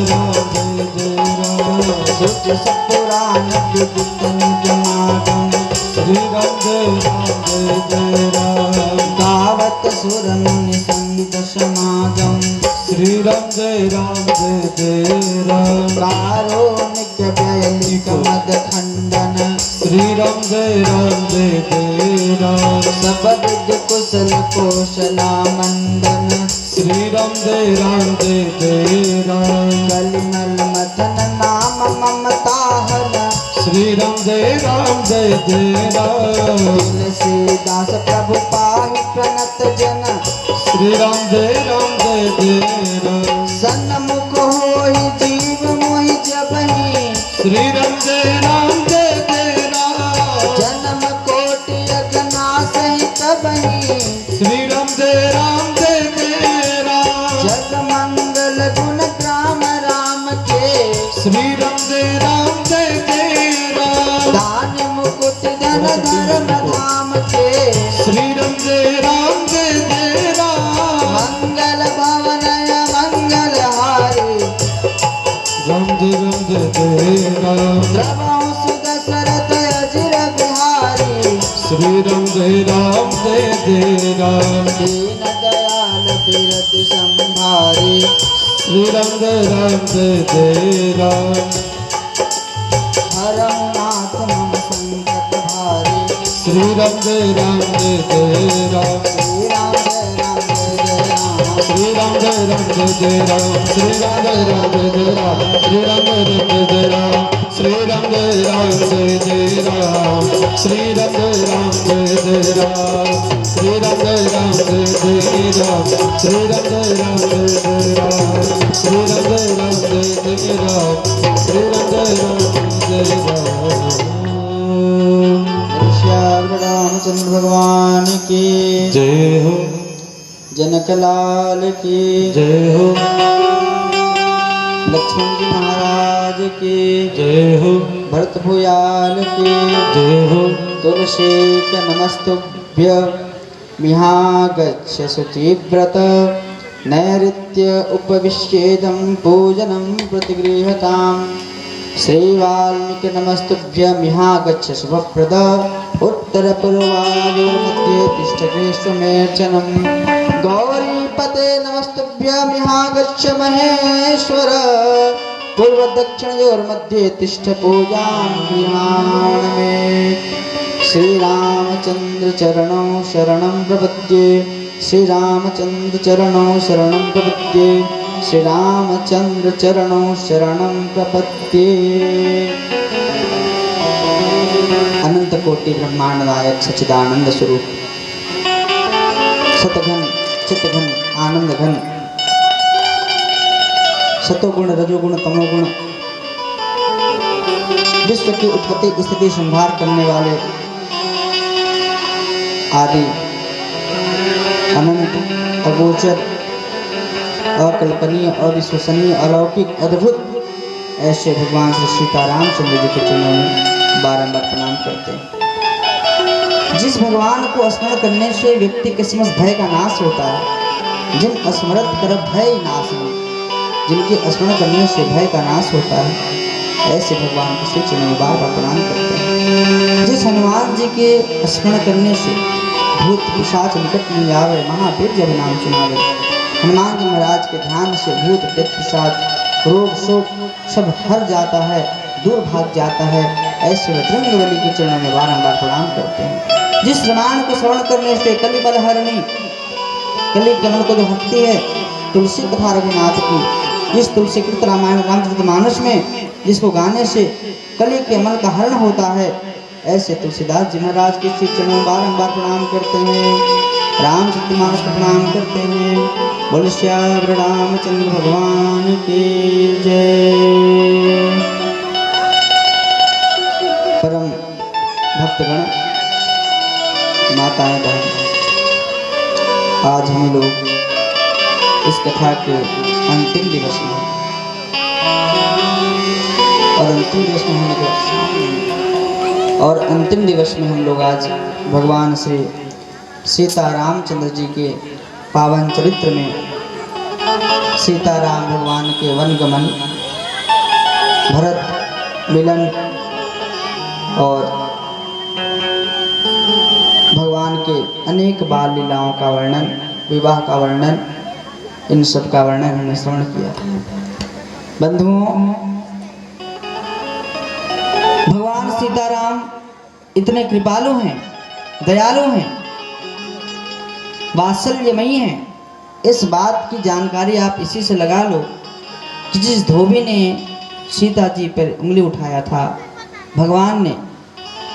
राम जय जय राम सुच सपुराण विदितं जनार्दन श्री राम जय राम गावत सुर मुनि संत समागम श्री राम जय राम कारुणिक व्ययलिक मद खंडन श्री राम जय राम सब विद कुशल कौशला मंडन श्री राम जय राम कलिमल मथन नाम ममता हर श्री राम जय राम तुलसीदास प्रभु पाहि प्रणत जन श्री राम जय राम सन्मुख होहि जीव मोहि जबहि श्री राम जय राम जन्म कोटि अगनासहि तबहि श्री राम जय राम जग मंगल गुण ग्राम राम के श्री राम जय राम दान मुकुट धन धर्म धाम के श्री राम जय राम मंगल भवन मंगल हारी राम जय राम द्रवहु सुदशरथ अजिर बिहारी श्री राम जय राम दीन दयाल बिरति संभारी श्री राम जय राम हरहु नाथ मम संकट भारी श्री राम जय राम श्री राम जय राम जय राम श्री राम जय राम श्री राम जय राम श्री राम जय राम श्री राम जय राम श्री राम जय राम श्री राम जय राम श्री राम जय राम श्री राम जय राम श्री राम जय राम श्री रामचंद्र भगवान की जय हो जनकलाल की जय हो लक्ष्मण जी महाराज की जय हो भरत भूयाल की जय हो तुलसी के नमस्तुभ्य मिहागच्छ शुचिव्रत नैऋत्य उपविश्येदं पूजनं प्रतिगृहताम् श्री वाल्मीकि नमस्तुभ्य मिहागच्छ शुभप्रद उत्तर पूर्वायोर्मध्ये तिष्ठकृष्णमेर्चनं गौरीपते नमस्तुभ्य मिहागच्छ महेश्वर पूर्व दक्षिणयोर्मध्ये तिष्ठ पूजां गृहाण में श्री रामचंद्र चरणों शरणं प्रपद्ये श्री रामचंद्र चरणों शरणं प्रपद्ये श्री रामचंद्र चरणों शरणं प्रपद्ये। अनंत कोटि ब्रह्मांड नायक सच्चिदानंद स्वरूप सतघन चित्तघन आनंद घन सतोगुण रजोगुण तमोगुण विश्व की उत्पत्ति स्थिति संहार करने वाले आदि अनंत अगोचर अकल्पनीय अविश्वसनीय अलौकिक अद्भुत ऐसे भगवान श्री सीतारामचंद्र जी के चरणों में बारंबार प्रणाम करते हैं। जिस भगवान को स्मरण करने से व्यक्ति के समस्त भय का नाश होता है, जिन स्मृत कर भय नाश हो, जिनके स्मरण करने से भय का नाश होता है, ऐसे भगवान के श्री चरणों में बार बार प्रणाम करते हैं। जिस हनुमान जी के स्मरण करने से भूत पिशाच निकट नहीं आवे, महावीर जब नाम सुनावे। हनुमान जी महाराज के ध्यान से भूत प्रेत पिशाच रोग शोक सब हर जाता है, दूर भाग जाता है। ऐसे बजरंगबली के चरणों में बारंबार प्रणाम करते हैं। जिस रामायण को श्रवण करने से कली बल हरणी कली कमल को जो हटती है, तुलसी कथा रघुनाथ की, जिस तुलसी कृत रामायण रामचरितमानस में जिसको गाने से कली के अमल का हरण होता है, ऐसे तुलसीदास जी महाराज के श्री चरणों में बारंबार प्रणाम करते हैं। रामचरितमानस को प्रणाम करते हैं। बोल श्याम रामचंद्र भगवान की जय। परम भक्तगण, माताएं बहन, आज हम लोग इस कथा के अंतिम दिवस में और अंतिम दिवस में हम लोग आज भगवान श्री सीता रामचंद्र जी के पावन चरित्र में सीताराम भगवान के वनगमन, भरत मिलन और भगवान के अनेक बाल लीलाओं का वर्णन, विवाह का वर्णन, इन सब का वर्णन हमने श्रवण किया। बंधुओं, भगवान सीताराम इतने कृपालु हैं, दयालु हैं, वात्सल्यमयी हैं। इस बात की जानकारी आप इसी से लगा लो कि जिस धोबी ने सीता जी पर उंगली उठाया था, भगवान ने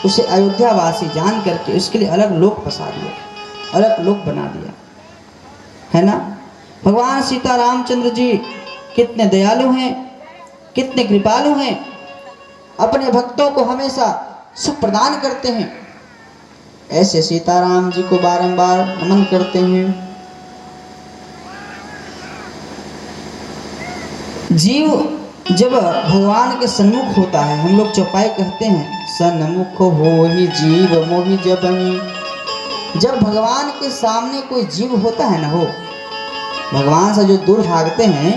उसे अयोध्यावासी जान करके उसके लिए अलग लोक बसा दिया, अलग लोक बना दिया, है ना। भगवान सीता रामचंद्र जी कितने दयालु हैं, कितने कृपालु हैं, अपने भक्तों को हमेशा सुख प्रदान करते हैं। ऐसे सीताराम जी को बारंबार नमन करते हैं। जीव जब भगवान के सन्मुख होता है, हम लोग चौपाई कहते हैं, सन्मुख हो ही जीव मोहि जबहि। जब भगवान के सामने कोई जीव होता है ना, हो भगवान से जो दूर भागते हैं,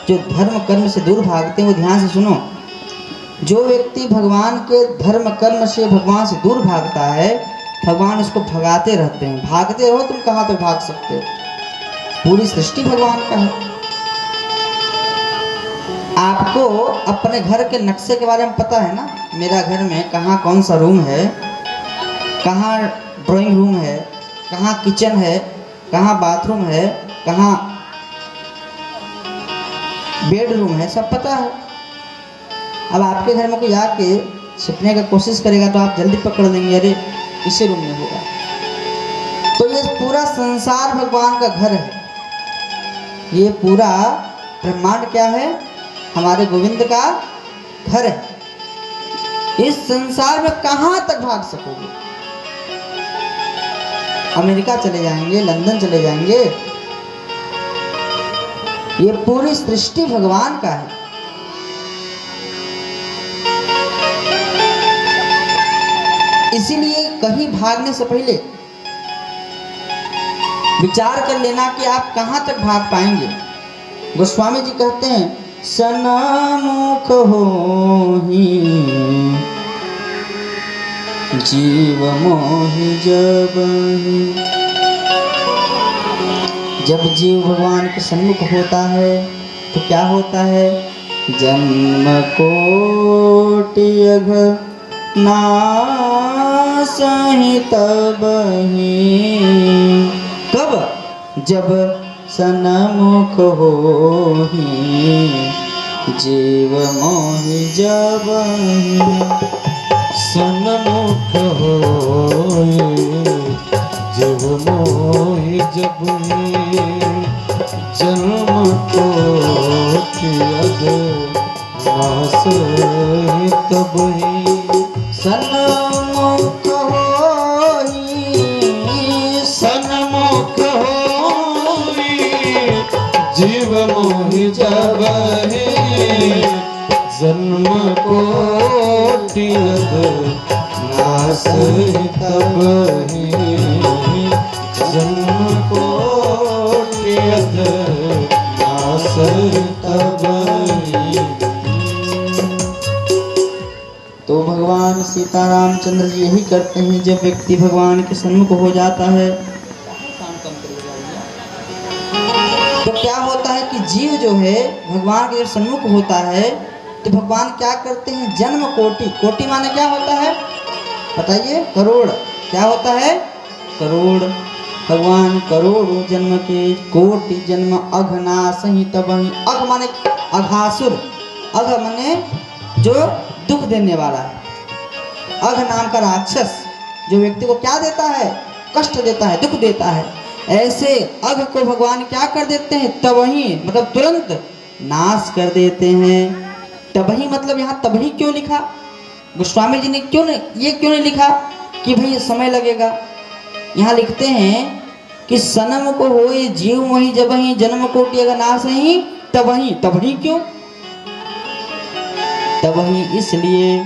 जो धर्म कर्म से दूर भागते हैं, वो ध्यान से सुनो। जो व्यक्ति भगवान के धर्म कर्म से भगवान से दूर भागता है, भगवान उसको भगाते रहते हैं। भागते रहो, तुम कहाँ तक भाग सकते हो? पूरी सृष्टि भगवान का है। आपको अपने घर के नक्शे के बारे में पता है ना, मेरा घर में कहाँ कौन सा रूम है, कहाँ ड्राइंग रूम है, कहाँ किचन है, कहाँ बाथरूम है, कहाँ बेडरूम है, सब पता है। अब आपके घर में कोई आके छिपने का कोशिश करेगा तो आप जल्दी पकड़ लेंगे, अरे इसी रूम में होगा। तो ये पूरा संसार भगवान का घर है। ये पूरा ब्रह्मांड क्या है? हमारे गोविंद का घर है। इस संसार में कहां तक भाग सकोगे? अमेरिका चले जाएंगे, लंदन चले जाएंगे, ये पूरी सृष्टि भगवान का है। इसीलिए कहीं भागने से पहले विचार कर लेना कि आप कहां तक भाग पाएंगे। गोस्वामी जी कहते हैं, सन्मुख होहि जीव मोहि जबहि। जब जीव भगवान के सन्मुख होता है तो क्या होता है? जन्म कोटि अघ नासहि तबहि। कब? जब सन्मुख होहि जीव मोहि जबहि। सन्मुख होहि जीव मोहि जबहि। जन्म कोटि अघ नासहि तबहि। सन्मुख होहि, सन्मुख होहि जीव मोहि जबहि। जन्म कोटि अघ नासहि तबहि। जन्म कोटि अघ नासहि तबहि। तो भगवान सीता रामचंद्र जी यही करते हैं। जब व्यक्ति भगवान के सन्मुख हो जाता है तो क्या होता है कि जीव जो है भगवान के जब सन्मुख होता है तो भगवान क्या करते हैं? जन्म कोटि। कोटि माने क्या होता है बताइए? करोड़। क्या होता है? करोड़। भगवान करोड़ों जन्म के, कोटि जन्म अघनासहि तबहि। अघ माने अघासुर। अघ माने जो दुख देने वाला है। अघ नाम का राक्षस जो व्यक्ति को क्या देता है? कष्ट देता है, दुख देता है। ऐसे अघ को भगवान क्या कर देते हैं? तबहि मतलब तुरंत नाश कर देते हैं। तबहि मतलब यहाँ तबहि क्यों लिखा? गोस्वामी जी ने क्यों नहीं लिखा कि भाई समय लगेगा? यहाँ लिखते हैं कि सनम को होए जीव मोहि जबहि। जन्म कोटि अघ नासहि तबहि। तबहि क्यों? तबहि इसलिए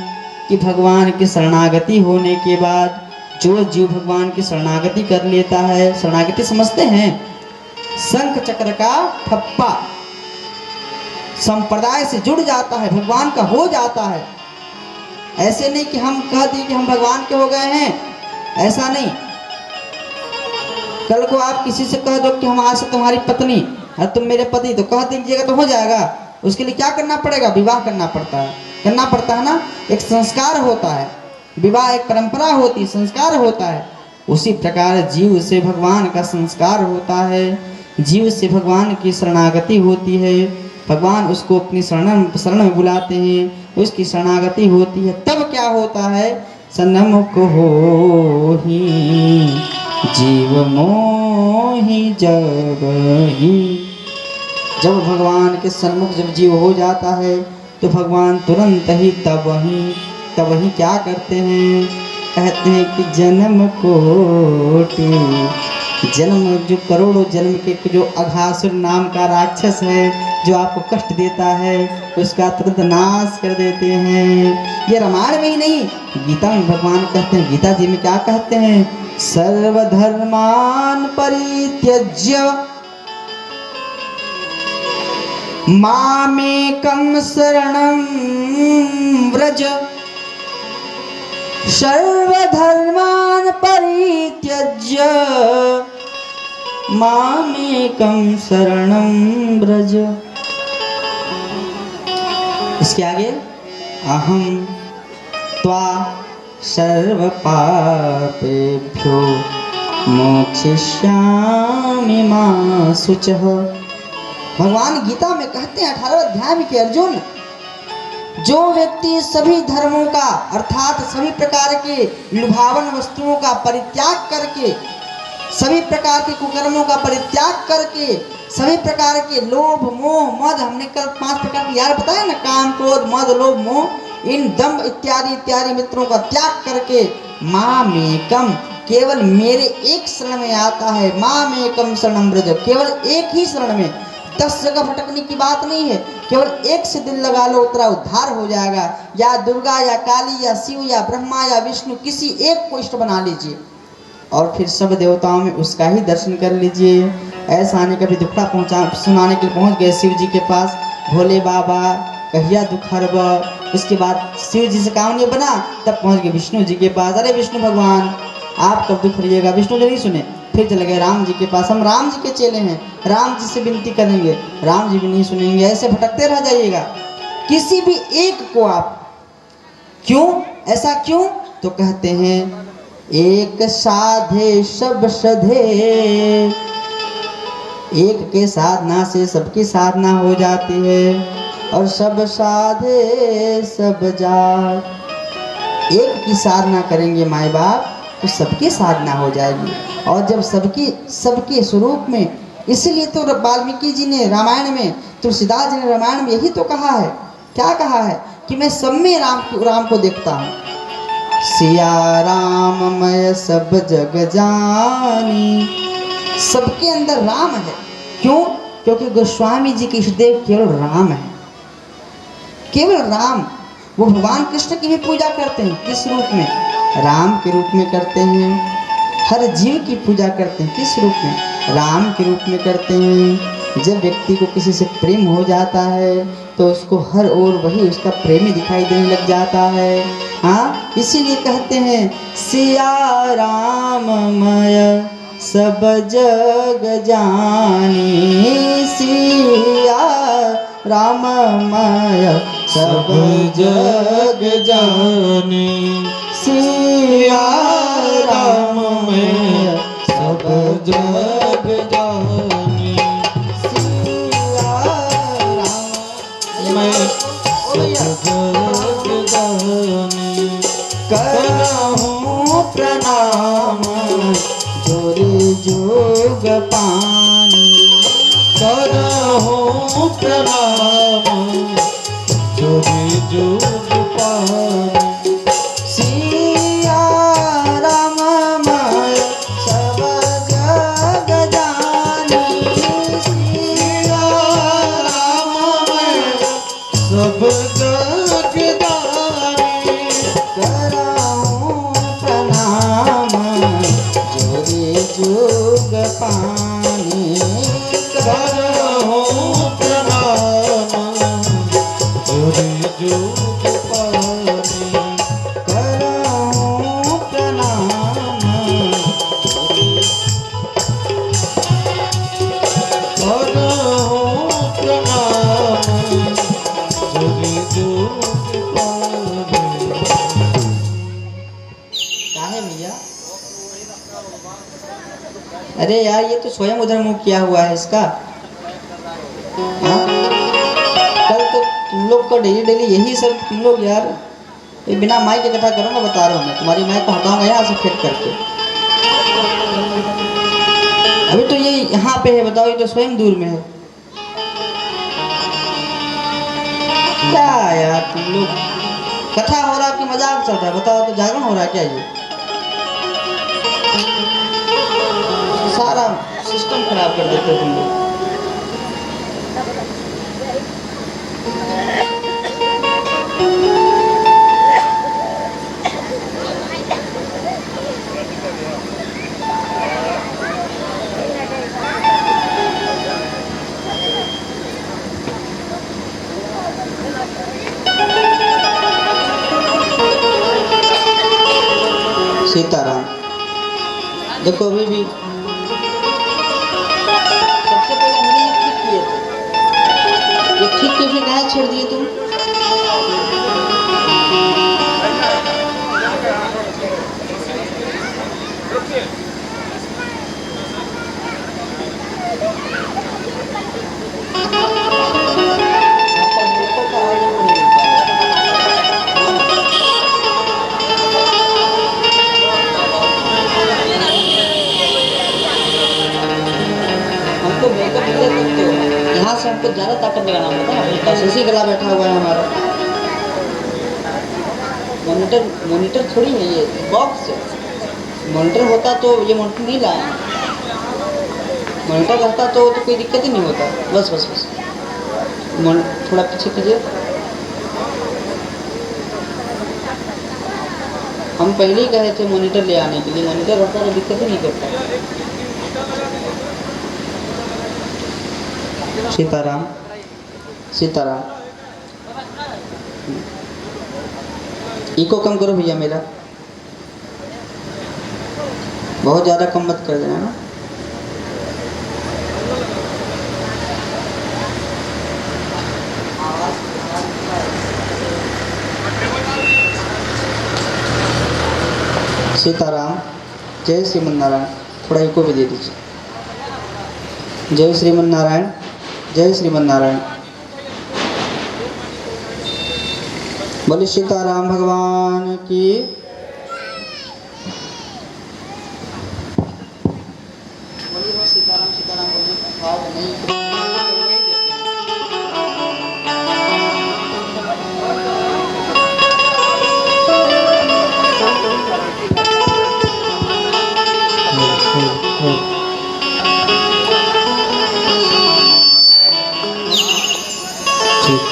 कि भगवान की शरणागति होने के बाद जो जीव भगवान की शरणागति कर लेता है, शरणागति समझते हैं? शंख चक्र का ठप्पा संप्रदाय से जुड़ जाता है, भगवान का हो जाता है। ऐसे नहीं कि हम कह दिए कि हम भगवान के हो गए हैं, ऐसा नहीं। कल को आप किसी से कह दो कि हम आज से तुम्हारी पत्नी और तुम मेरे पति, तो कह दीजिएगा तो हो जाएगा। उसके लिए क्या करना पड़ेगा? विवाह करना पड़ता है ना। एक संस्कार होता है, विवाह एक परंपरा होती है, संस्कार होता है। उसी प्रकार जीव से भगवान का संस्कार होता है, जीव से भगवान की शरणागति होती है, भगवान उसको अपनी शरण में बुलाते हैं, उसकी शरणागति होती है। तब क्या होता है? सन्मुख हो ही जीव मोहि जगहि। जब भगवान के सन्मुख जब जीव हो जाता है तो भगवान तुरंत ही तब ही क्या करते हैं? कहते हैं कि जन्म कोटि, जन्म जो करोड़ों जन्म के जो अघासुर नाम का राक्षस है जो आपको कष्ट देता है, उसका तुरंत नाश कर देते हैं। ये रामायण में ही नहीं, गीता में भगवान कहते हैं, गीता जी में क्या कहते हैं? सर्वधर्मान परित्यज्य मामेकं शरणं व्रज। सर्वधर्मान परित्यज्य मामेकं शरणं व्रज। इसके आगे अहम त्वा सर्व पापेभ्यो मोक्षयिष्यामि मा शुचः। भगवान गीता में कहते हैं 18वें अध्याय में कि अर्जुन, जो व्यक्ति सभी धर्मों का अर्थात सभी प्रकार के लुभावन वस्तुओं का परित्याग करके, सभी प्रकार के कुकर्मों का परित्याग करके, सभी प्रकार के लोभ मोह मद, हमने कल 5 प्रकार के यार बताया ना, काम क्रोध मद लोभ मोह, इन दम्भ इत्यादि मित्रों का त्याग करके मामेकम, केवल मेरे एक शरण में आता है। मामेकम शरणं व्रज, केवल एक ही शरण में, 10 जगह भटकने की बात नहीं है। केवल एक से दिल लगा लो, तेरा उद्धार हो जाएगा। या दुर्गा या काली या शिव या ब्रह्मा या विष्णु, किसी एक को इष्ट बना लीजिए और फिर सब देवताओं में उसका ही दर्शन कर लीजिए। ऐसा आने कभी दुखड़ा सुनाने के लिए पहुँच गए शिव जी के पास, भोले बाबा कहिया दुख हरब। उसके बाद शिव जी से काम नहीं बना, तब पहुँच गए विष्णु जी के पास। अरे विष्णु भगवान आप कब दुख रहिएगा? विष्णु जी नहीं सुने, फिर चले गए राम जी के पास। हम राम जी के चेले हैं, राम जी से विनती करेंगे, राम जी भी नहीं सुनेंगे। ऐसे भटकते रह जाइएगा, किसी भी एक को आप। क्यों ऐसा क्यों? तो कहते हैं एक साधे सब सधे, एक के साधना से सबकी साधना हो जाती है, और सब साधे सब जात। एक की साधना करेंगे माए बाप तो सबकी साधना हो जाएगी। और जब सबके स्वरूप में, इसीलिए तो वाल्मीकि जी ने रामायण में, तुलसीदास जी ने रामायण में यही तो कहा है। क्या कहा है? कि मैं सब में राम को देखता हूँ। सिया राम मैं सब जग जानी, सबके अंदर राम है। क्यों? क्योंकि गोस्वामी जी के इष्टदेव केवल राम है, केवल राम। वो भगवान कृष्ण की भी पूजा करते हैं, किस रूप में? राम के रूप में करते हैं। हर जीव की पूजा करते हैं, किस रूप में? राम के रूप में करते हैं। जब व्यक्ति को किसी से प्रेम हो जाता है तो उसको हर ओर वही उसका प्रेमी दिखाई देने लग जाता है। हाँ, इसीलिए कहते हैं सिया राममय सब जग जानी, सिया राममय सब जग जानी, सिया राममय सब जग जानी, सिया राममय सब जग जानी। करहूँ प्रणाम जोरे जोग पानी, करहूँ प्रणाम जोरे जोग पानी। सिया राममय सब जग जानी, सिया राममय सब जग जानी। कराऊँ प्रणाम जोरे जोग पानी, जोगी जोग पानी कराऊं प्रणाम करो प्रणाम जोगी जोग पानी। क्या है भैया? अरे यार ये तो स्वयं उधर मुंह किया हुआ है इसका। हाँ? कल तो तुम लोग का डेली डेली यही सब तुम लोग यार, ये बिना माइक के इकट्ठा करो, मैं बता रहा हूँ, मैं तुम्हारी माइक को हटाऊंगा यहाँ से फिट करके। अभी तो ये यहाँ पे है, बताओ, ये तो स्वयं दूर में है। क्या यार तुम लोग, कथा हो रहा है कि मजाक चल रहा है? बताओ तो, जागरण हो रहा है क्या ये? सारा सिस्टम खराब कर देते हो तुम लोग। सीताराम, देखो अभी भी सबसे पहले हमने ये ठीक किए थे, ये ठीक के फिर नया छेड़ दिए तुम। हमको मेकअप इधर करते हो, यहाँ से हमको ज़्यादा ताकत लगाना पड़ता है अपने पास, इसी गला बैठा हुआ है हमारा। मॉनिटर मॉनिटर थोड़ी है ये, बॉक्स है। मॉनिटर होता तो ये मॉनिटर नहीं लाया, मॉनिटर रहता तो कोई दिक्कत ही नहीं होता। बस बस बस, थोड़ा पीछे कीजिए। हम पहले ही कहे थे मॉनिटर ले आने के लिए, मॉनिटर रहता तो दिक्कत ही नहीं करता। सीताराम, सीताराम, इको कम करो भैया मेरा, बहुत ज़्यादा कम मत कर देना ना। सीताराम, जय श्रीमन्नारायण, थोड़ा इको भी दे दीजिए। जय श्रीमन्नारायण, जय श्रीमन्नारायण। बोले सीताराम भगवान की। बोलिए सीताराम, सीताराम बोलिए, आवाज नहीं।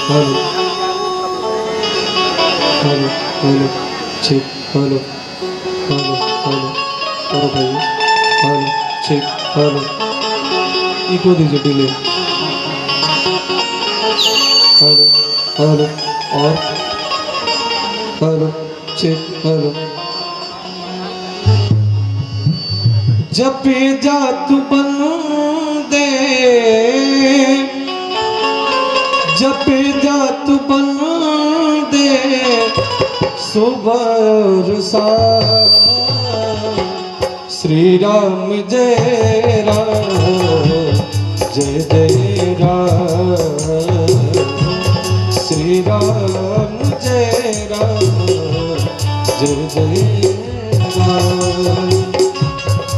हेलो हेलो हेलो, ठीक, हेलो हेलो हेलो, और भैया हेलो, ठीक, हेलो, इको दीजिए, डिले, हेलो हेलो, और हेलो, ठीक, हेलो। जपे जात बंदे, जपे जात बंदे सुबर सा, श्री राम जय राम, जय जय राम, श्री राम जय राम, जय जय राम।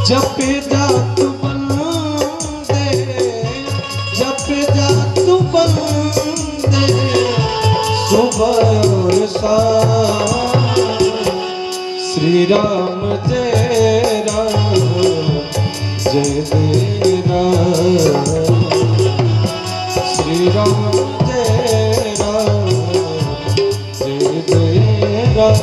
जपे जात बंदे, जपे जात बंदे सुबर सा, श्री राम जय राम, जय जय राम, श्री राम जय राम, जय जय राम।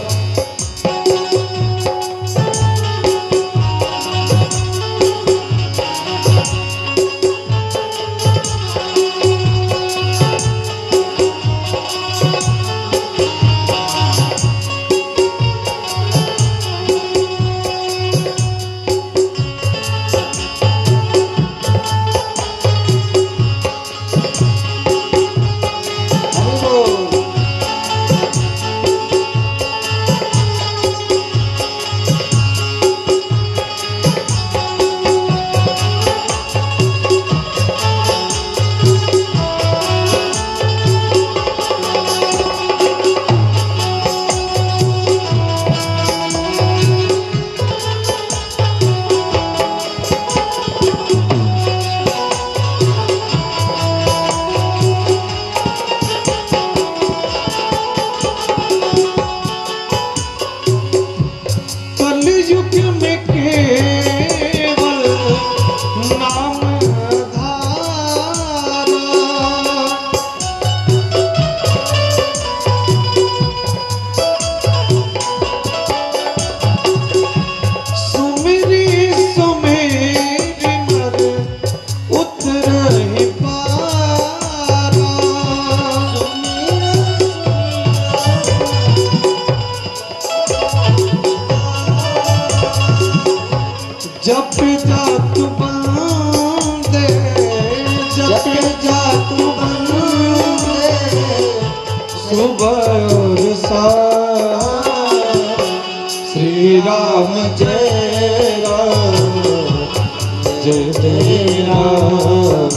सुबह और शाम श्री राम जय राम जय जय राम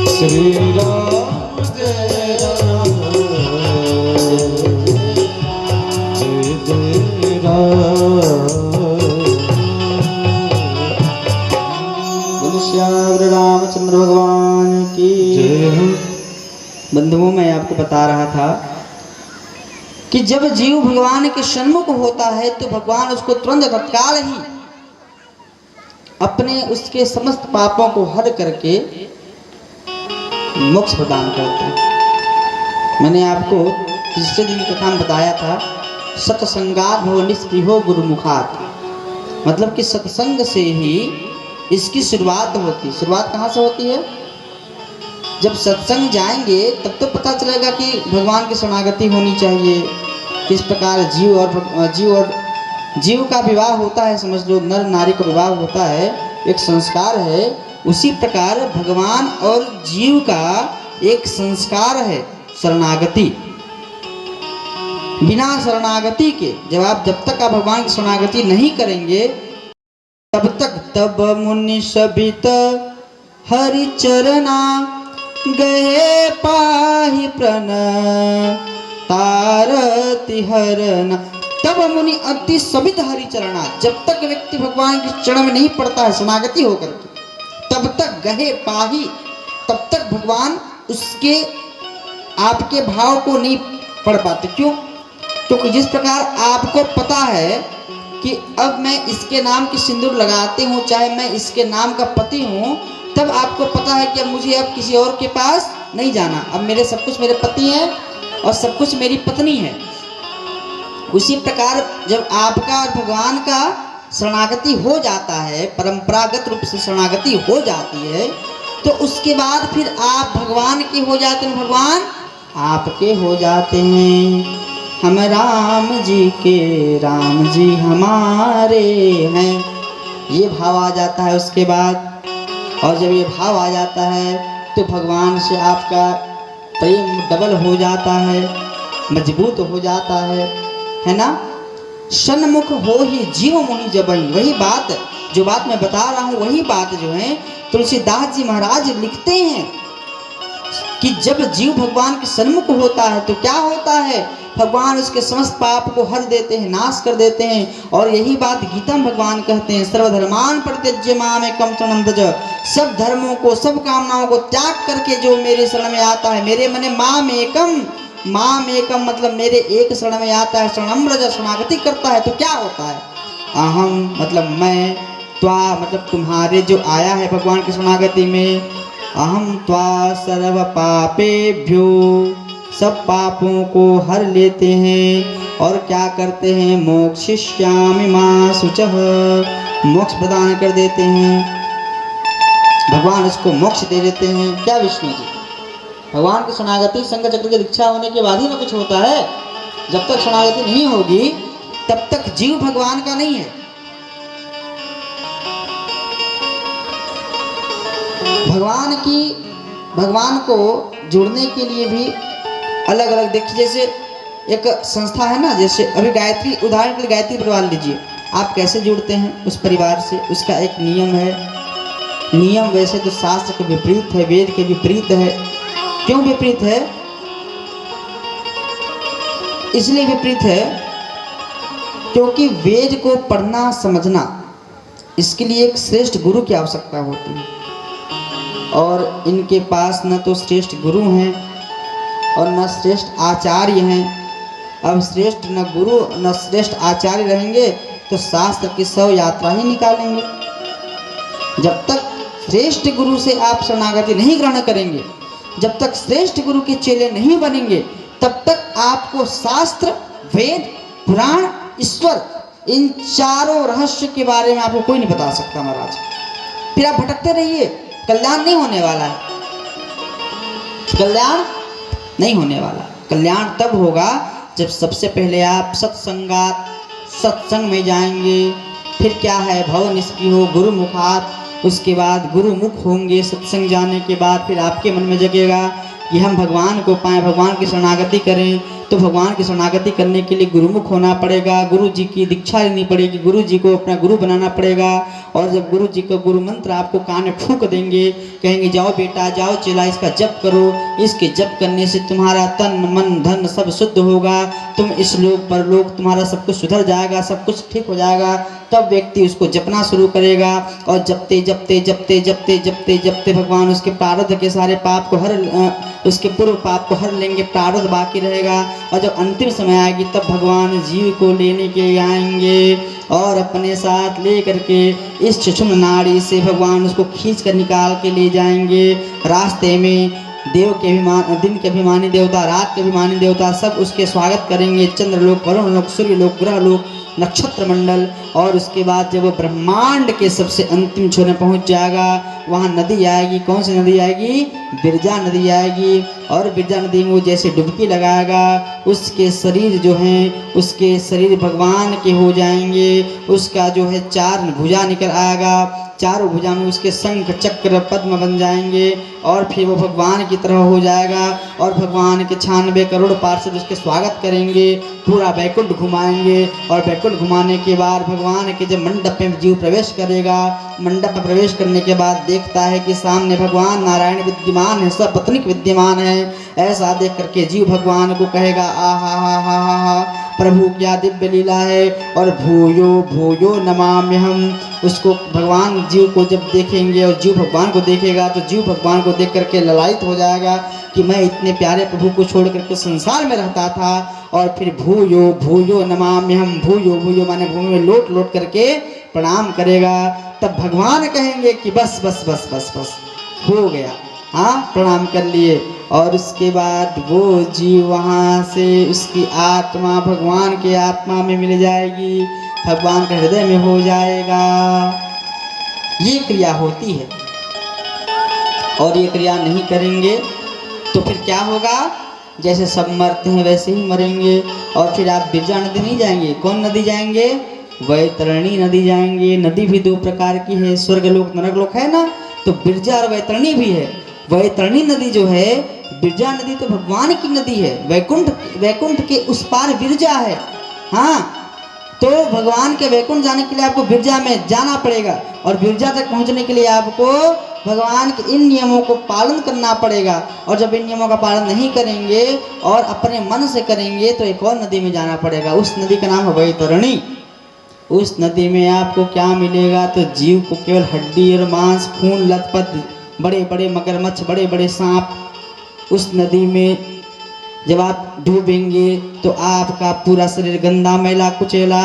श्री राम जय राम जय जय बोलो श्याम रामचंद्र भगवान की जय हो। बंधुओं, मैं आपको बता रहा था कि जब जीव भगवान के सन्मुख होता है तो भगवान उसको तुरंत तत्काल ही अपने उसके समस्त पापों को हर करके मोक्ष प्रदान करते हैं। मैंने आपको पिछले दिन का काम बताया था, सत्संगात हो निष्प्रियो गुरुमुखात, मतलब कि सत्संग से ही इसकी शुरुआत होती। शुरुआत कहाँ से होती है? जब सत्संग जाएंगे तब तो पता चलेगा कि भगवान की शरणागति होनी चाहिए, किस प्रकार जीव का विवाह होता है। समझ लो, नर नारी का विवाह होता है, एक संस्कार है। उसी प्रकार भगवान और जीव का एक संस्कार है शरणागति। बिना शरणागति के जब तक आप भगवान की शरणागति नहीं करेंगे तब मुनि सबित हरि चरना गए पाहि प्रण तारति हरना। तब मुनि अति सबित हरि चरणा, जब तक व्यक्ति भगवान के चरण में नहीं पड़ता है शरणागति होकर के, तब तक गहे पाही, तब तक भगवान उसके आपके भाव को नहीं पढ़ पाते। क्यों? क्योंकि जिस प्रकार आपको पता है कि अब मैं इसके नाम की सिंदूर लगाती हूँ, चाहे मैं इसके नाम का पति हूँ, तब आपको पता है कि अब मुझे अब किसी और के पास नहीं जाना, अब मेरे सब कुछ मेरे पति हैं और सब कुछ मेरी पत्नी है। उसी प्रकार जब आपका और भगवान का शरणागति हो जाता है, परंपरागत रूप से शरणागति हो जाती है, तो उसके बाद फिर आप भगवान के हो जाते हैं, भगवान आपके हो जाते हैं। हम राम जी के, राम जी हमारे हैं, ये भाव आ जाता है उसके बाद। और जब ये भाव आ जाता है तो भगवान से आपका प्रेम डबल हो जाता है, मजबूत हो जाता है ना। सन्मुख हो ही जीव मोहि जबहि, वही बात जो बात मैं बता रहा हूँ, वही बात जो है तुलसीदास जी महाराज लिखते हैं कि जब जीव भगवान के सन्मुख होता है तो क्या होता है, भगवान उसके समस्त पाप को हर देते हैं, नाश कर देते हैं। और यही बात गीता में भगवान कहते हैं, सर्वधर्मान परित्यज्य मामेकं शरणं व्रज, सब धर्मों को, सब कामनाओं को त्याग करके जो मेरे शरण में आता है, मेरे मने माम एकम मतलब मेरे एक शरण में आता है, शरणं व्रज शरणागति करता है, तो क्या होता है, अहम मतलब मैं, त्वा मतलब तुम्हारे जो आया है भगवान की शरणागति में, अहम त्वा सर्व पापेभ्यो, सब पापों को हर लेते हैं और क्या करते हैं, मोक्षयिष्यामि मा शुचः, मोक्ष प्रदान कर देते हैं। भगवान उसको मोक्ष दे देते हैं। क्या विष्णु जी, भगवान की शरणागति संघ चक्र की दीक्षा होने के बाद ही ना कुछ होता है। जब तक शरणागति नहीं होगी तब तक जीव भगवान का नहीं है। भगवान को जुड़ने के लिए भी अलग अलग, देखिए जैसे एक संस्था है ना, जैसे अभी गायत्री, उदाहरण के लिए गायत्री परिवार लीजिए, आप कैसे जुड़ते हैं उस परिवार से, उसका एक नियम है। नियम वैसे तो शास्त्र के विपरीत है, वेद के विपरीत है। क्यों विपरीत है? इसलिए विपरीत है क्योंकि वेद को पढ़ना समझना, इसके लिए एक श्रेष्ठ गुरु की आवश्यकता होती है, और इनके पास न तो श्रेष्ठ गुरु हैं और न श्रेष्ठ आचार्य हैं। अब श्रेष्ठ न गुरु न श्रेष्ठ आचार्य रहेंगे तो शास्त्र की 100 यात्रा ही निकालेंगे। जब तक श्रेष्ठ गुरु से आप शरणागति नहीं ग्रहण करेंगे, जब तक श्रेष्ठ गुरु के चेले नहीं बनेंगे, तब तक आपको शास्त्र, वेद, पुराण, ईश्वर, इन चारों रहस्य के बारे में आपको कोई नहीं बता सकता महाराज। फिर आप भटकते रहिए, कल्याण नहीं होने वाला है। कल्याण नहीं होने वाला। कल्याण तब होगा जब सबसे पहले आप सत्संग में जाएंगे, फिर क्या है, भव निष्प्रियो गुरुमुखात, उसके बाद गुरुमुख होंगे। सत्संग जाने के बाद फिर आपके मन में जगेगा कि हम भगवान को पाएं, भगवान की शरणागति करें, तो भगवान की शरणागति करने के लिए गुरुमुख होना पड़ेगा, गुरु जी की दीक्षा लेनी पड़ेगी, गुरु जी को अपना गुरु बनाना पड़ेगा। और जब गुरु जी का गुरु मंत्र आपको कान में फूंक देंगे, कहेंगे जाओ बेटा जाओ चेला इसका जप करो, इसके जप करने से तुम्हारा तन मन धन सब शुद्ध होगा, तुम इस लोक परलोक तुम्हारा सब कुछ सुधर जाएगा, सब कुछ ठीक हो जाएगा। तब व्यक्ति उसको जपना शुरू करेगा और जपते जपते जपते जपते जपते जपते भगवान उसके प्रारब्ध के सारे पाप को उसके पूर्व पाप को हर लेंगे, प्रारब्ध बाकी रहेगा। और जब अंतिम समय आएगी तब भगवान जीव को लेने के आएंगे और अपने साथ ले करके इस सुषुम्ना नाड़ी से भगवान उसको खींच कर निकाल के ले जाएंगे। रास्ते में देव के दिन के अभिमानी देवता, रात के अभिमानी देवता सब उसके स्वागत करेंगे, चंद्रलोक, वरुण लोक, सूर्य लोक, ग्रह लोक, नक्षत्र मंडल। और उसके बाद जब वो ब्रह्मांड के सबसे अंतिम छोर में पहुंच जाएगा, वहाँ नदी आएगी। कौन सी नदी आएगी? बिरजा नदी आएगी। और बिरजा नदी में वो जैसे डुबकी लगाएगा, उसके शरीर जो हैं, उसके शरीर भगवान के हो जाएंगे। उसका जो है 4 भुजा निकल आएगा, चारों भुजा में उसके शंख चक्र पद्म बन जाएंगे और फिर वो भगवान की तरह हो जाएगा। और भगवान के 96 करोड़ पार्षद उसके स्वागत करेंगे, पूरा बैकुंठ घुमाएंगे। और बैकुंठ घुमाने के बाद भगवान के जब मंडप में जीव प्रवेश करेगा, मंडप में प्रवेश करने के बाद देखता है कि सामने भगवान नारायण विद्यमान है, सब पत्निक विद्यमान है। ऐसा देख करके जीव भगवान को कहेगा आहा हा हा हा हा, प्रभु क्या दिव्य लीला है। और भूयो भूयो नमाम्यहम्। उसको भगवान जीव को जब देखेंगे और जीव भगवान को देखेगा तो जीव भगवान को देख करके ललायित हो जाएगा कि मैं इतने प्यारे प्रभु को छोड़ करके संसार में रहता था। और फिर भूयो भूयो नमाम्यहम्, भूयो भूयो माने भूमि में लोट लोट करके प्रणाम करेगा। तब भगवान कहेंगे कि बस बस बस बस बस हो गया, हाँ प्रणाम कर लिए। और उसके बाद वो जीव वहाँ से उसकी आत्मा भगवान के आत्मा में मिल जाएगी, भगवान के हृदय में हो जाएगा। ये क्रिया होती है। और ये क्रिया नहीं करेंगे तो फिर क्या होगा? जैसे सब मरते हैं वैसे ही मरेंगे। और फिर आप बिरजा नदी नहीं जाएंगे। कौन नदी जाएंगे? वैतरणी नदी जाएंगे। नदी भी 2 प्रकार की है, स्वर्गलोक नरकलोक है ना, तो बिरजा और वैतरणी भी है। वैतरणी नदी जो है, बिरजा नदी तो भगवान की नदी है, वैकुंठ के उस पार बिरजा है। हाँ, तो भगवान के वैकुंठ जाने के लिए आपको बिरजा में जाना पड़ेगा। और बिरजा तक पहुंचने के लिए आपको भगवान के इन नियमों को पालन करना पड़ेगा। और जब इन नियमों का पालन नहीं करेंगे और अपने मन से करेंगे तो एक और नदी में जाना पड़ेगा। उस नदी का नाम है वैतरणी। उस नदी में आपको क्या मिलेगा? तो जीव को केवल हड्डी और मांस, खून, लथपथ, बड़े बड़े मगरमच्छ, बड़े बड़े सांप। उस नदी में जब आप डूबेंगे तो आपका पूरा शरीर गंदा मैला कुचेला,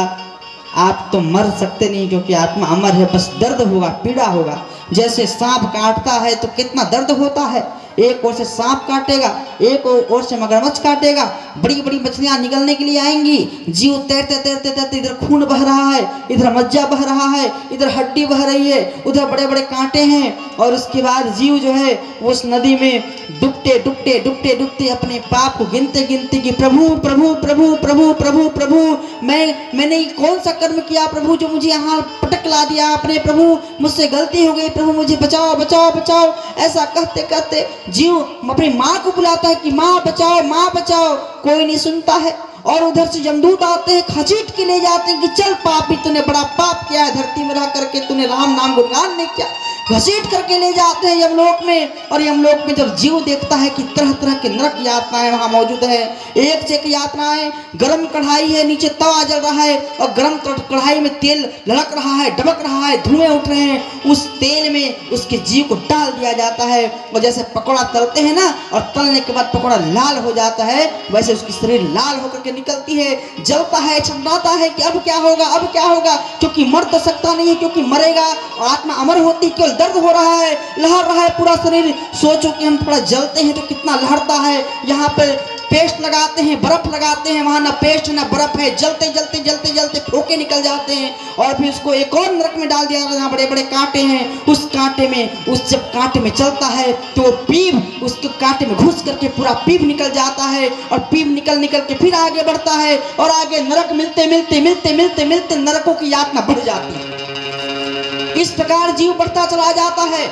आप तो मर सकते नहीं क्योंकि आत्मा अमर है। बस दर्द होगा, पीड़ा होगा। जैसे सांप काटता है तो कितना दर्द होता है, एक ओर से सांप काटेगा, एक ओर से मगरमच्छ काटेगा, बड़ी बड़ी मछलियां निकलने के लिए आएंगी। जीव तैरते तैरते तैरते, इधर खून बह रहा है, इधर मज्जा बह रहा है, इधर हड्डी बह रही है, उधर बड़े बड़े कांटे हैं। और उसके बाद जीव जो है उस नदी में डूबते डूबते डूबते डूबते अपने पाप को गिनते गिनते कि प्रभु प्रभु प्रभु प्रभु प्रभु प्रभु, मैंने कौन सा कर्म किया प्रभु जो मुझे यहाँ पटक ला दिया आपने, प्रभु मुझसे गलती हो गई, प्रभु मुझे बचाओ बचाओ बचाओ। ऐसा कहते कहते जीव अपनी माँ को बुलाता है कि माँ बचाओ माँ बचाओ, कोई नहीं सुनता है। और उधर से यमदूत आते हैं, खसीट के ले जाते हैं कि चल पापी, तूने बड़ा पाप किया है, धरती में रह करके तूने राम नाम गुणगान नहीं किया। घसीट करके ले जाते हैं यमलोक में। और यमलोक में जब जीव देखता है कि तरह तरह के नरक यातनाएं वहाँ मौजूद है, एक से एक यातनाएं। गर्म कढ़ाई है, नीचे तवा जल रहा है और गर्म कढ़ाई में तेल लड़क रहा है, डबक रहा है, धुएं उठ रहे हैं। उस तेल में उसके जीव को डाल दिया जाता है और जैसे पकौड़ा तलते हैं ना, और तलने के बाद पकौड़ा लाल हो जाता है, वैसे उसकी शरीर लाल होकर के निकलती है, जलता है, छटपटाता है कि अब क्या होगा अब क्या होगा, क्योंकि मर तो सकता नहीं है, क्योंकि मरेगा आत्मा अमर होती, केवल दर्द हो रहा है, लहर रहा है पूरा शरीर। सोचो कि हम थोड़ा जलते हैं तो कितना लहरता है। यहाँ पे पेस्ट लगाते हैं, बर्फ लगाते हैं, वहाँ ना पेस्ट ना बर्फ है, जलते जलते जलते जलते फोके निकल जाते हैं। और फिर उसको एक और नरक में डाल दिया जाता है जहाँ बड़े बड़े कांटे हैं। उस कांटे में, उस जब कांटे में चलता है तो पीप उसके कांटे में घुस करके पूरा पीप निकल जाता है और पीप निकल निकल के फिर आगे बढ़ता है और आगे नरक मिलते मिलते मिलते मिलते मिलते नरकों की यातना बढ़ जाती है। इस प्रकार जीव बढ़ता चला जाता है।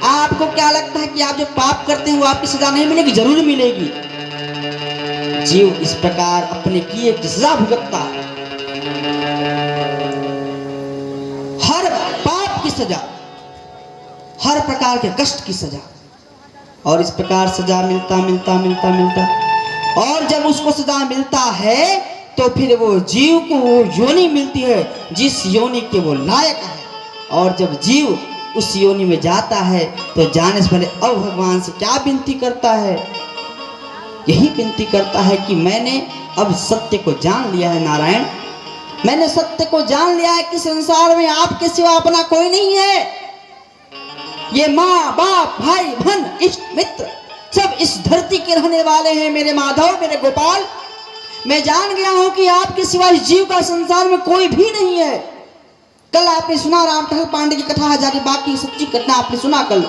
आपको क्या लगता है कि आप जो पाप करते हैं वो आपकी सजा नहीं मिलेगी? जरूर मिलेगी। जीव इस प्रकार अपने किए की सजा भुगतता है। हर पाप की सजा, हर प्रकार के कष्ट की सजा, और इस प्रकार सजा मिलता मिलता मिलता मिलता, और जब उसको सजा मिलता है तो फिर वो जीव को वो योनि मिलती है जिस योनि के वो लायक है। और जब जीव उस योनि में जाता है तो जाने से पहले अब भगवान से क्या विनती करता है? यही विनती करता है कि मैंने अब सत्य को जान लिया है नारायण, मैंने सत्य को जान लिया है कि संसार में आपके सिवा अपना कोई नहीं है। ये माँ बाप भाई बहन इष्ट मित्र सब इस धरती के रहने वाले हैं। मेरे माधव, मेरे गोपाल, मैं जान गया हूं कि आपके सिवा इस जीव का संसार में कोई भी नहीं है। कल आपने सुना रामटहल पांडे की कथा, हजारीबाग की सच्ची घटना आपने सुना कल।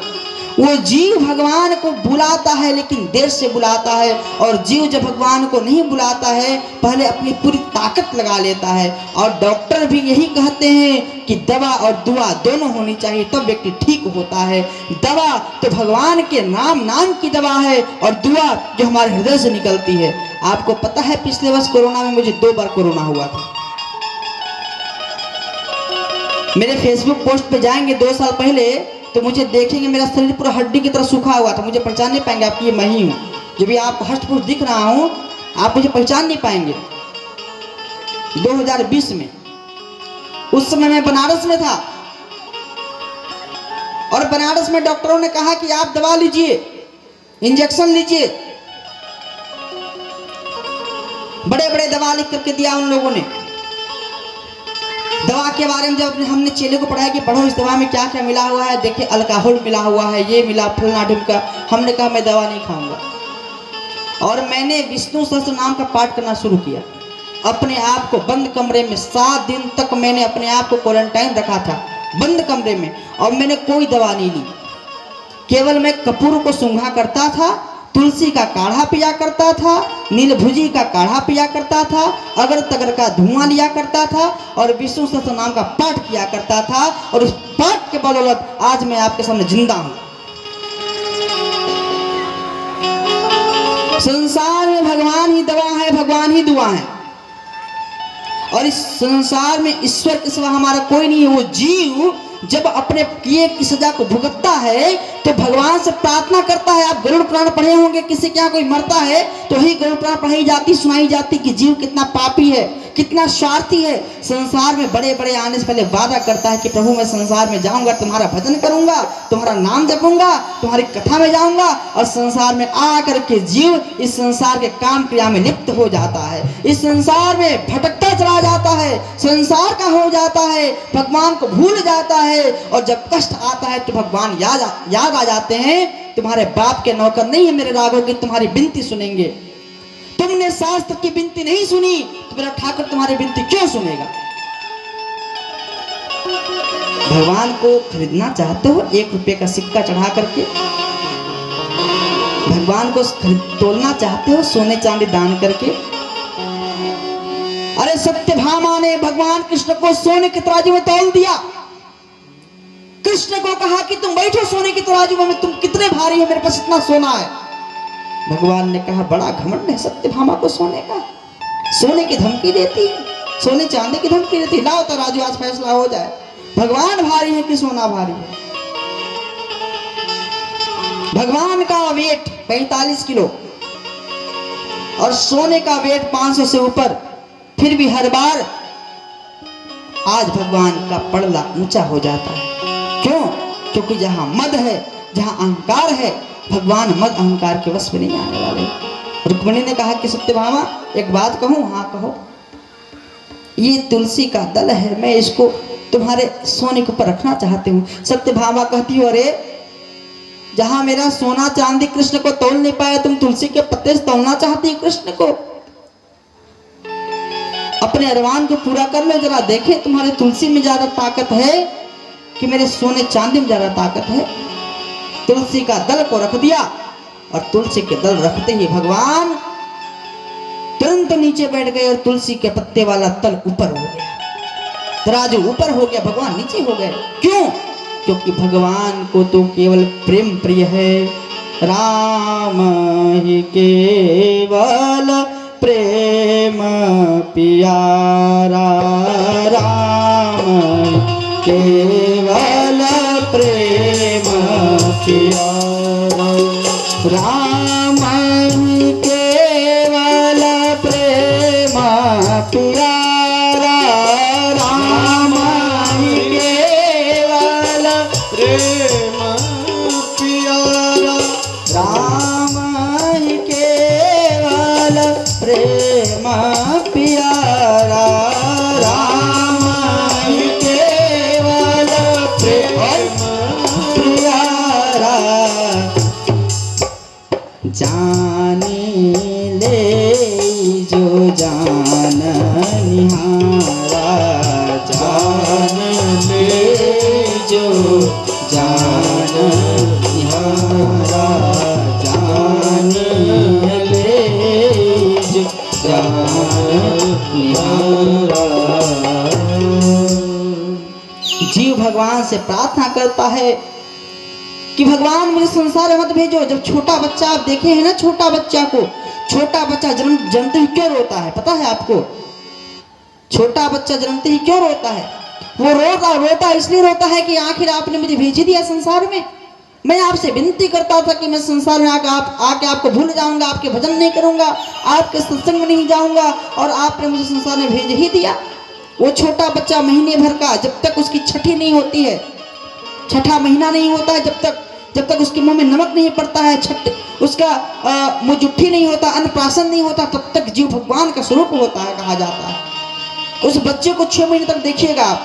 वो जीव भगवान को बुलाता है लेकिन देर से बुलाता है, और जीव जब भगवान को नहीं बुलाता है पहले अपनी पूरी ताकत लगा लेता है। और डॉक्टर भी यही कहते हैं कि दवा और दुआ दोनों होनी चाहिए तब व्यक्ति ठीक होता है। दवा तो भगवान के नाम की दवा है, और दुआ जो हमारे हृदय से निकलती है। आपको पता है पिछले वर्ष कोरोना में मुझे 2 बार कोरोना हुआ था। मेरे फेसबुक पोस्ट पे जाएंगे 2 साल पहले तो मुझे देखेंगे मेरा शरीर पूरा हड्डी की तरह सूखा हुआ था। मुझे पहचान नहीं पाएंगे आप कि ये मैं ही हूँ। जब भी आपको हष्ट पुष्ट दिख रहा हूँ आप मुझे पहचान नहीं पाएंगे। 2020 में उस समय मैं बनारस में था, और बनारस में डॉक्टरों ने कहा कि आप दवा लीजिए, इंजेक्शन लीजिए। बड़े बड़े दवा लिख करके दिया उन लोगों ने। दवा के बारे में जब हमने चेले को पढ़ाया कि पढ़ो इस दवा में क्या क्या मिला हुआ है, देखे अल्कोहल मिला हुआ है, ये मिला फलना ढिमका, हमने कहा मैं दवा नहीं खाऊंगा। और मैंने विष्णु सहस्त्र नाम का पाठ करना शुरू किया। अपने आप को बंद कमरे में 7 दिन तक मैंने अपने आप को क्वारंटाइन रखा था बंद कमरे में, और मैंने कोई दवा नहीं ली। केवल मैं कपूर को सूंघा करता था, तुलसी का काढ़ा पिया करता था, नीलभुजी का काढ़ा पिया करता था, अगर तगर का धुआं लिया करता था, और विष्णु सहस्त्र नाम का पाठ किया करता था। और उस पाठ के बदौलत आज मैं आपके सामने जिंदा हूं। संसार में भगवान ही दवा है, भगवान ही दुआ है, और इस संसार में ईश्वर के सिवा हमारा कोई नहीं है। वो जीव जब अपने किए की सजा को भुगतता है तो भगवान से प्रार्थना करता है। आप गरुड़ पुराण पढ़े होंगे, किसी के यहाँ कोई मरता है तो ही गरुड़ पुराण पढ़ाई जाती, सुनाई जाती कि जीव कितना पापी है, कितना स्वार्थी है। संसार में बड़े बड़े आने से पहले वादा करता है कि प्रभु मैं संसार में जाऊंगा, तुम्हारा भजन करूंगा, तुम्हारा नाम जपूंगा, तुम्हारी कथा में जाऊंगा। और संसार में आकर के जीव इस संसार के काम क्रिया में लिप्त हो जाता है, इस संसार में भटकता चला जाता है, संसार का हो जाता है, भगवान को भूल जाता है। और जब कष्ट आता है तो भगवान याद आ जाते हैं। तुम्हारे बाप के नौकर नहीं है मेरे राघव की तुम्हारी विनती सुनेंगे। तुमने शास्त्र की विनती नहीं सुनी तो मेरा ठाकुर तुम्हारी विनती क्यों सुनेगा? भगवान को खरीदना चाहते हो 1 रुपये का सिक्का चढ़ा करके? भगवान को तोलना चाहते हो सोने चांदी दान करके? अरे सत्यभामा ने भगवान कृष्ण को सोने के तराजू में तौल दिया। कृष्ण को कहा कि तुम बैठो सोने की तराजू में, तुम कितने भारी हो, मेरे पास इतना सोना है। भगवान ने कहा बड़ा घमंड है सत्यभामा को सोने का, सोने की धमकी देती, सोने चांदी की धमकी देती। लाओ तराजू आज फैसला हो जाए, भगवान भारी है कि सोना भारी है। भगवान का वेट 45 किलो और सोने का वेट 500 से ऊपर, फिर भी हर बार आज भगवान का पड़ला ऊंचा हो जाता है। क्यों? क्योंकि जहां मद है, जहां अहंकार है, भगवान मद अहंकार के वश में नहीं आने वाले। रुक्मिणी ने कहा कि सत्यभामा एक बात कहूं? हाँ कहो। ये तुलसी का दल है, मैं इसको तुम्हारे सोने के ऊपर रखना चाहती हूँ। सत्यभामा कहती हो अरे जहां मेरा सोना चांदी कृष्ण को तोल नहीं पाया, तुम तुलसी के पत्ते से तोलना चाहती हो कृष्ण को? अपने अरमान को पूरा कर लो जरा, देखे तुम्हारे तुलसी में ज्यादा ताकत है कि मेरे सोने चांदी में ज्यादा ताकत है। तुलसी का दल को रख दिया, और तुलसी के दल रखते ही भगवान तुरंत नीचे बैठ गए, और तुलसी के पत्ते वाला तल ऊपर हो गया, तराजू ऊपर हो गया, भगवान नीचे हो गए। क्यों? क्योंकि भगवान को तो केवल प्रेम प्रिय है। राम ही केवल प्रेम प्यारा, राम केवल प्रेम प्यारा, राम ही केवल प्रेम प्यारा, राम ही केवल प्रेम प्यारा, राम ही केवल प्रेम प्यारा, राम ही केवल प्रेम प्यारा। जानी ले जो जान निहारा, जान ले जो जान निहारा, जान ले जो जान निहारा। जीव भगवान से प्रार्थना करता है कि भगवान मुझे संसार में मत भेजो। जब छोटा बच्चा, आप देखे हैं ना छोटा बच्चा को, छोटा बच्चा जन्मते ही क्यों रोता है पता है आपको? छोटा बच्चा जन्मते ही क्यों रोता है? वो रोता इसलिए रोता है कि आखिर आपने मुझे भेज दिया संसार में। मैं आपसे विनती करता था कि मैं संसार में आके आपको भूल जाऊंगा, आपके भजन नहीं करूंगा, आपके सत्संग में नहीं जाऊंगा, और आपने मुझे संसार में भेज ही दिया। वो छोटा बच्चा महीने भर का, जब तक उसकी छठी नहीं होती है, छठा महीना नहीं होता है, जब तक उसके मुंह में नमक नहीं पड़ता है, उसका मुंह जुट्ठी नहीं होता, अन्नप्राशन नहीं होता, तब तक जीव भगवान का स्वरूप होता है कहा जाता है। उस बच्चे को 6 महीने तक देखिएगा आप,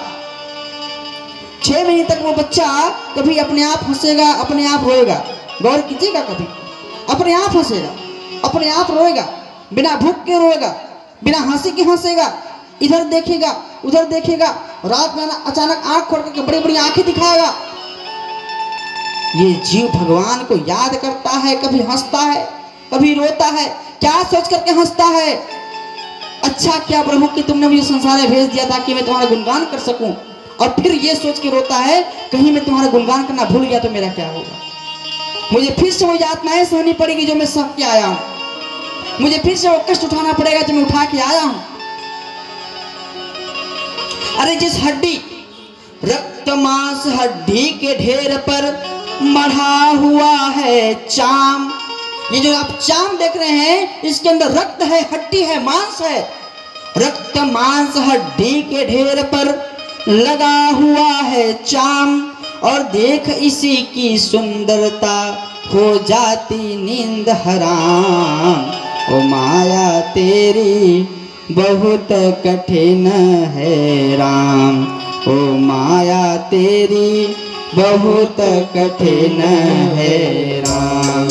6 महीने तक वो बच्चा कभी अपने आप हंसेगा, अपने आप रोएगा। गौर कीजिएगा, कभी अपने आप हंसेगा, अपने आप रोएगा, बिना भूख के रोएगा, बिना हंसी के हंसेगा, इधर देखेगा उधर देखेगा, रात में अचानक आंख खोल करके बड़ी बड़ी आंखें दिखाएगा। ये जीव भगवान को याद करता है, कभी हंसता है कभी रोता है। क्या सोच करके हंसता है? अच्छा क्या प्रभु कि तुमने मुझे संसार में भेज दिया था कि मैं तुम्हारा गुणगान कर सकूं, और फिर ये सोच के रोता है कहीं मैं तुम्हारा गुणगान करना भूल गया तो मेरा क्या होगा? मुझे फिर से वो यातनाएं सहनी पड़ेगी जो मैं सह के आया हूं, मुझे फिर से वो कष्ट उठाना पड़ेगा जो मैं उठा के आया हूं। अरे जिस हड्डी, रक्त मांस हड्डी के ढेर पर मढ़ा हुआ है चाम, ये जो आप चाम देख रहे हैं इसके अंदर रक्त है, हड्डी है, मांस है। रक्त मांस हड्डी के ढेर पर लगा हुआ है चाम, और देख इसी की सुंदरता हो जाती नींद हराम। ओ माया तेरी बहुत कठिन है राम, ओ माया तेरी बहुत कठिन है राम,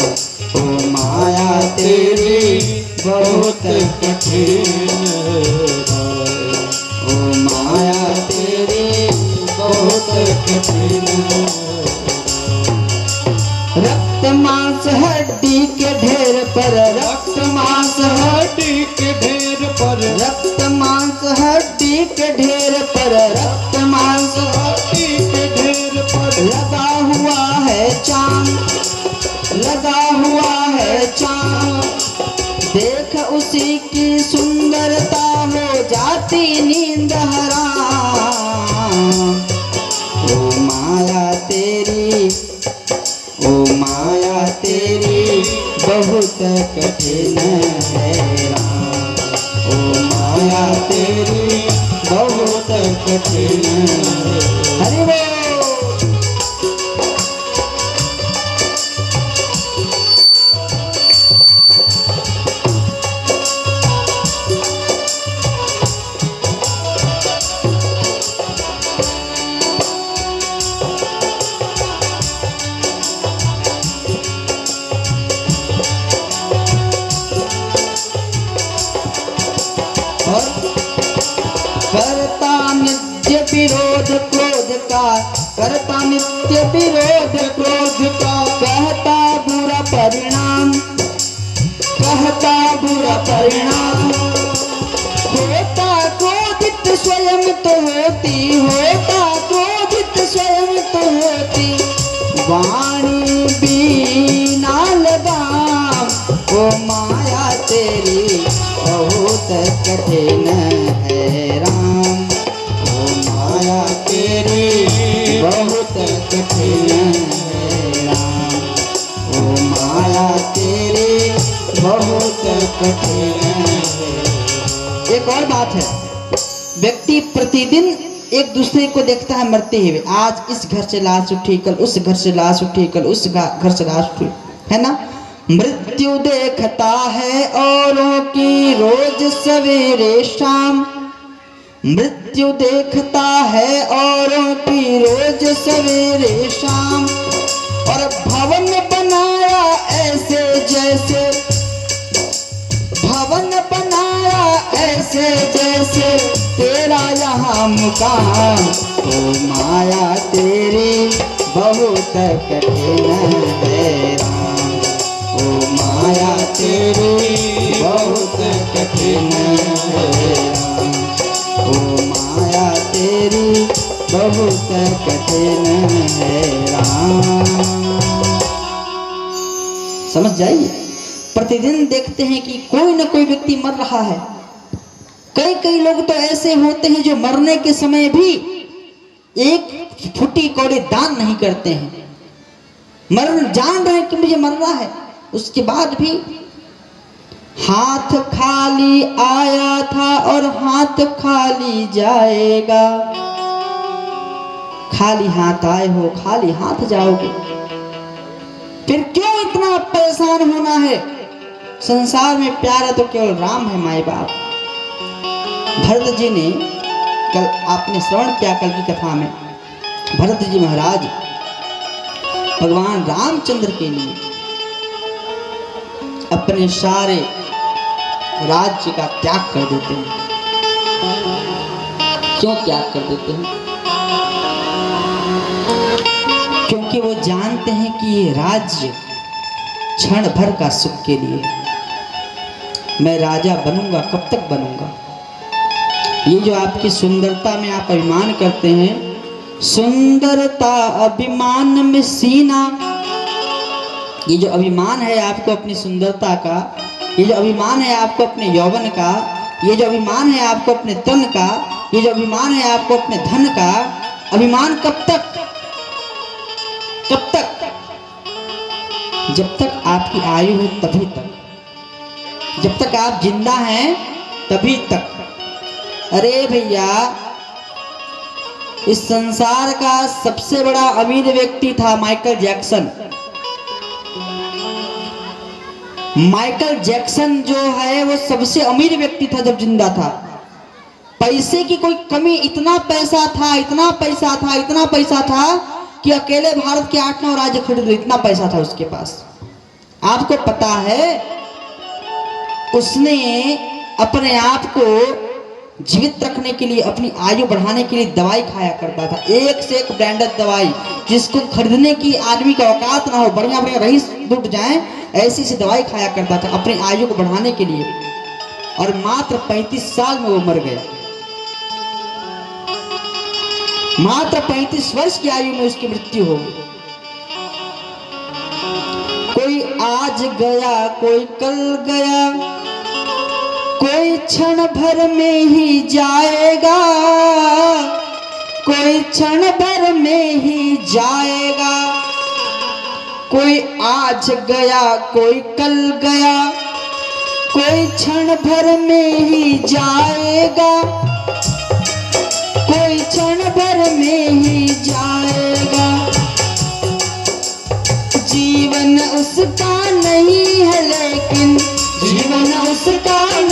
ओ माया तेरी बहुत कठिन है राम, ओ माया तेरी बहुत कठिन है। रक्त मांस हड्डी के ढेर पर, रक्त मांस हड्डी के ढेर पर, रक्त मांस हड्डी के ढेर पर, रक्त मांस हड्डी के ढेर पर लगा हुआ है चाम, लगा हुआ है चाम। देख उसी की सुंदरता हो जाती नींद हराम। ओ माया तेरी, ओ माया तेरी बहुत कठिन है राम, ओ माया तेरी बहुत कठिन है। हरि बोल। करता नित्य विरोध क्रोध का, करता नित्य विरोध क्रोध का, कहता बुरा परिणाम, कहता बुरा परिणाम। होता क्रोधित स्वयं तो होती, होता क्रोधित स्वयं तो होती, कठिन है राम, ओ माया तेरी बहुत कठिन है राम, ओ माया तेरी बहुत कठिन है। एक और बात है, व्यक्ति प्रतिदिन एक दूसरे को देखता है मरते हुए, आज इस घर से लाश उठी, कल उस घर से लाश उठी, कल उस घर से लाश उठी, है ना। मृत्यु देखता है औरों की रोज सवेरे शाम, मृत्यु देखता है औरों की रोज सवेरे शाम, और भवन बनाया ऐसे जैसे, भवन बनाया ऐसे जैसे तेरा यहाँ मुकाम, ओ माया तेरी बहुत कठिन है राम, ओ माया तेरी बहुत कठिन है राम, ओ माया तेरी बहुत कठिन है राम। समझ जाइए, प्रतिदिन देखते हैं कि कोई न कोई व्यक्ति मर रहा है। कई कई लोग तो ऐसे होते हैं जो मरने के समय भी एक फुटी कौड़ी दान नहीं करते हैं, जान रहे हैं कि मुझे मरना है, उसके बाद भी हाथ खाली आया था और हाथ खाली जाएगा, खाली हाथ आए हो खाली हाथ जाओगे, फिर क्यों इतना परेशान होना है। संसार में प्यारा तो केवल राम है, माए बाप। भरत जी ने, कल आपने श्रवण किया कल की कथा में, भरत जी महाराज भगवान रामचंद्र के लिए अपने सारे राज्य का त्याग कर देते हैं। क्यों त्याग कर देते हैं? क्योंकि वो जानते हैं कि ये राज्य क्षण भर का सुख के लिए, मैं राजा बनूंगा, कब तक बनूंगा। ये जो आपकी सुंदरता में आप अभिमान करते हैं, सुंदरता अभिमान में सीना, ये जो अभिमान है आपको अपनी सुंदरता का, ये जो अभिमान है आपको अपने यौवन का, ये जो अभिमान है आपको अपने तन का, ये जो अभिमान है आपको अपने धन का, अभिमान कब तक? कब तक? जब तक आपकी आयु है तभी तक, जब तक आप जिंदा हैं तभी तक। अरे भैया, इस संसार का सबसे बड़ा अमीर व्यक्ति था माइकल जैक्सन। माइकल जैक्सन जो है वो सबसे अमीर व्यक्ति था जब जिंदा था। पैसे की कोई कमी, इतना पैसा था, इतना पैसा था, इतना पैसा था कि अकेले भारत के 8-9 राज्य खरीद लो, इतना पैसा था उसके पास। आपको पता है, उसने अपने आप को जीवित रखने के लिए, अपनी आयु बढ़ाने के लिए दवाई खाया करता था, एक से एक ब्रांडेड दवाई, जिसको खरीदने की आदमी का औकात ना हो, बढ़िया बढ़िया रईस लुट जाए, ऐसी सी दवाई खाया करता था अपनी आयु को बढ़ाने के लिए। और मात्र 35 साल में वो मर गया। मात्र 35 वर्ष की आयु में उसकी मृत्यु हो गई। कोई आज गया, कोई कल गया, कोई क्षण भर में ही जाएगा, कोई क्षण भर में ही जाएगा। कोई आज गया, कोई कल गया, कोई क्षण भर में ही जाएगा।